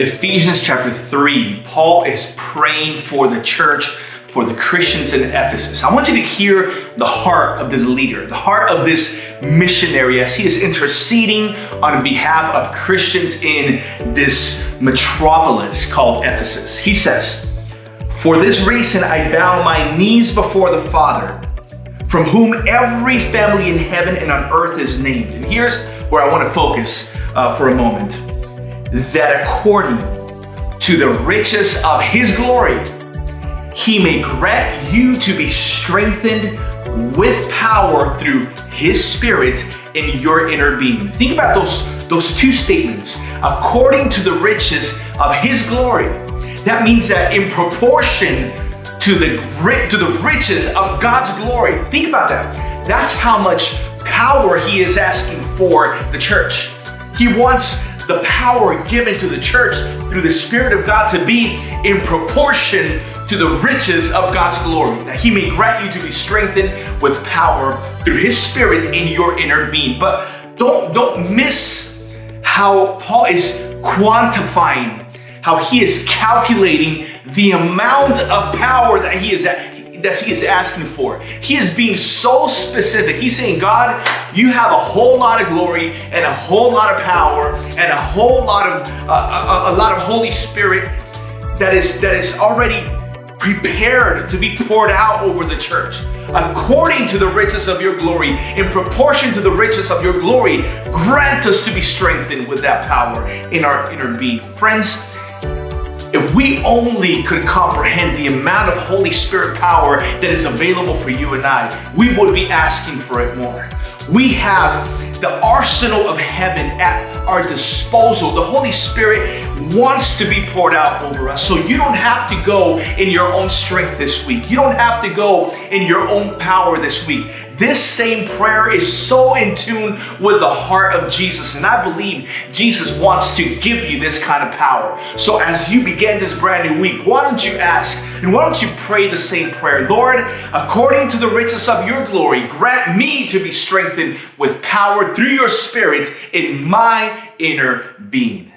Ephesians chapter 3, Paul is praying for the church, for the Christians in Ephesus. I want you to hear the heart of this leader, the heart of this missionary as he is interceding on behalf of Christians in this metropolis called Ephesus. He says, "For this reason I bow my knees before the Father, from whom every family in heaven and on earth is named." And here's where I want to focus for a moment. That according to the riches of his glory, he may grant you to be strengthened with power through his Spirit in your inner being. Think about those two statements. According to the riches of his glory. That means that in proportion to the riches of God's glory. Think about that. That's how much power he is asking for the church. He wants the power given to the church through the Spirit of God to be in proportion to the riches of God's glory, that he may grant you to be strengthened with power through his Spirit in your inner being. But don't miss how Paul is quantifying, how he is calculating the amount of power that he is asking for. He is being so specific. He's saying, God, you have a whole lot of glory and a whole lot of power and a lot of Holy Spirit that is already prepared to be poured out over the church. According to the riches of your glory, in proportion to the riches of your glory, grant us to be strengthened with that power in our inner being. Friends, if we only could comprehend the amount of Holy Spirit power that is available for you and I, we would be asking for it more. We have the arsenal of heaven at our disposal. The Holy Spirit wants to be poured out over us. So you don't have to go in your own strength this week. You don't have to go in your own power this week. This same prayer is so in tune with the heart of Jesus. And I believe Jesus wants to give you this kind of power. So as you begin this brand new week, why don't you ask and why don't you pray the same prayer? Lord, according to the riches of your glory, grant me to be strengthened with power through your Spirit in my inner being.